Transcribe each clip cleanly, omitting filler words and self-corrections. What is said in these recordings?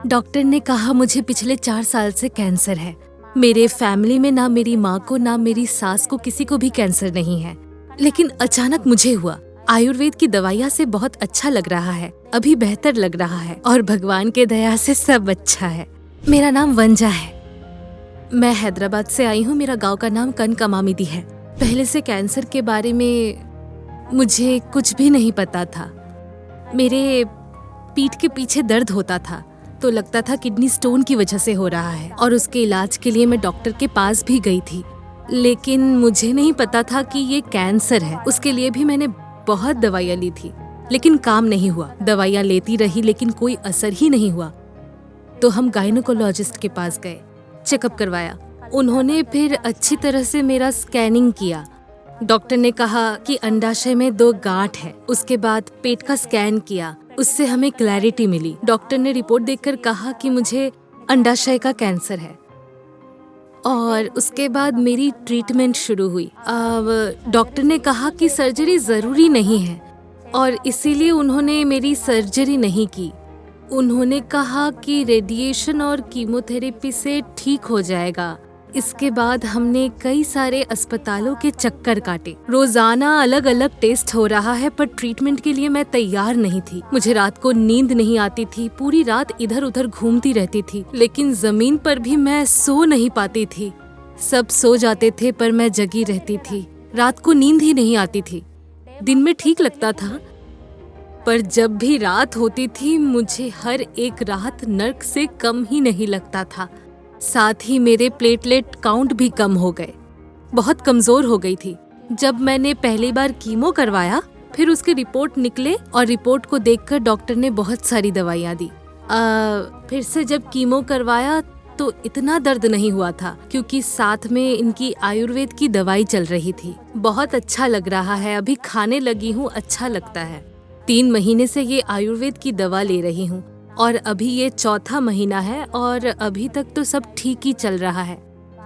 Doctor ने कहा मुझे पिछले 4 साल से कैंसर है। मेरे फैमिली में ना मेरी माँ को ना मेरी सास को किसी को भी कैंसर नहीं है, लेकिन अचानक मुझे हुआ। आयुर्वेद की दवाइयाँ से बहुत अच्छा लग रहा है, अभी बेहतर लग रहा है और भगवान के दया से सब अच्छा है। मेरा नाम वंजा है। मैं हैदराबाद से आई हूँ। मेरा गांव का नाम कनकमामिदी है। पहले से कैंसर के बारे में मुझे कुछ भी नहीं पता था। मेरे पीठ के पीछे दर्द होता था तो लगता था किडनी स्टोन की वजह से हो रहा है और उसके इलाज के लिए मैं डॉक्टर के पास भी गई थी, लेकिन मुझे नहीं पता था कि ये कैंसर है। उसके लिए भी मैंने बहुत दवाइयाँ ली थी, लेकिन काम नहीं हुआ। दवाइयाँ लेती रही लेकिन कोई असर ही नहीं हुआ। तो हम गायनोकोलॉजिस्ट के पास गए, चेकअप करवाया। उन्होंने फिर अच्छी तरह से मेरा स्कैनिंग किया। डॉक्टर ने कहा कि अंडाशय में 2 गांठ है। उसके बाद पेट का स्कैन किया, उससे हमें क्लैरिटी मिली। डॉक्टर ने रिपोर्ट देखकर कहा कि मुझे अंडाशय का कैंसर है और उसके बाद मेरी ट्रीटमेंट शुरू हुई। अब डॉक्टर ने कहा कि सर्जरी ज़रूरी नहीं है और इसीलिए उन्होंने मेरी सर्जरी नहीं की। उन्होंने कहा कि रेडिएशन और कीमोथेरेपी से ठीक हो जाएगा। इसके बाद हमने कई सारे अस्पतालों के चक्कर काटे। रोजाना अलग अलग टेस्ट हो रहा है, पर ट्रीटमेंट के लिए मैं तैयार नहीं थी। मुझे रात को नींद नहीं आती थी, पूरी रात इधर उधर घूमती रहती थी, लेकिन जमीन पर भी मैं सो नहीं पाती थी। सब सो जाते थे पर मैं जगी रहती थी। रात को नींद ही नहीं आती थी। दिन में ठीक लगता था, पर जब भी रात होती थी मुझे हर एक रात नर्क से कम ही नहीं लगता था। साथ ही मेरे प्लेटलेट काउंट भी कम हो गए, बहुत कमजोर हो गई थी। जब मैंने पहली बार कीमो करवाया, फिर उसके रिपोर्ट निकले और रिपोर्ट को देखकर डॉक्टर ने बहुत सारी दवाइयाँ दी। फिर से जब कीमो करवाया तो इतना दर्द नहीं हुआ था, क्योंकि साथ में इनकी आयुर्वेद की दवाई चल रही थी। बहुत अच्छा लग रहा है, अभी खाने लगी हूँ, अच्छा लगता है। 3 महीने से ये आयुर्वेद की दवा ले रही हूँ और अभी ये 4था महीना है और अभी तक तो सब ठीक ही चल रहा है।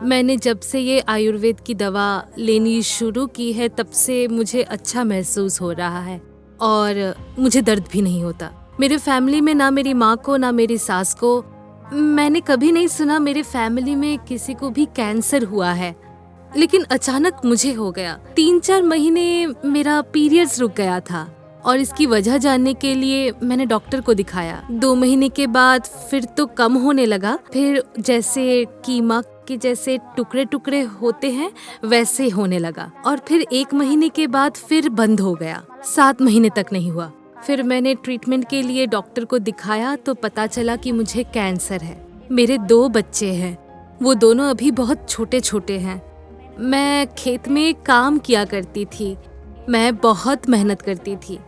मैंने जब से ये आयुर्वेद की दवा लेनी शुरू की है तब से मुझे अच्छा महसूस हो रहा है और मुझे दर्द भी नहीं होता। मेरे फैमिली में ना मेरी माँ को ना मेरी सास को, मैंने कभी नहीं सुना मेरे फैमिली में किसी को भी कैंसर हुआ है, लेकिन अचानक मुझे हो गया। 3-4 महीने मेरा पीरियड्स रुक गया था और इसकी वजह जानने के लिए मैंने डॉक्टर को दिखाया। 2 महीने के बाद फिर तो कम होने लगा, फिर जैसे कीमा के जैसे टुकड़े टुकड़े होते हैं वैसे होने लगा और फिर 1 महीने के बाद फिर बंद हो गया। 7 महीने तक नहीं हुआ। फिर मैंने ट्रीटमेंट के लिए डॉक्टर को दिखाया तो पता चला कि मुझे कैंसर है। मेरे 2 बच्चे हैं, वो दोनों अभी बहुत छोटे छोटे हैं। मैं खेत में काम किया करती थी, मैं बहुत मेहनत करती थी।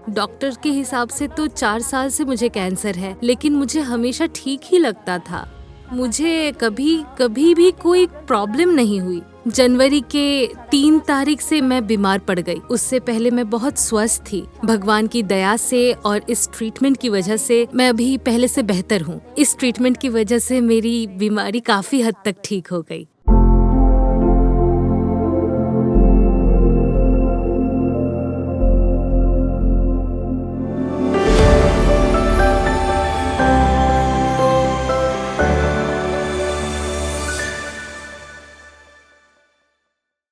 डॉक्टर के हिसाब से तो 4 साल से मुझे कैंसर है, लेकिन मुझे हमेशा ठीक ही लगता था। मुझे कभी भी कोई प्रॉब्लम नहीं हुई। जनवरी के 3 तारीख से मैं बीमार पड़ गई। उससे पहले मैं बहुत स्वस्थ थी। भगवान की दया से और इस ट्रीटमेंट की वजह से मैं अभी पहले से बेहतर हूँ। इस ट्रीटमेंट की वजह से मेरी बीमारी काफी हद तक ठीक हो गई।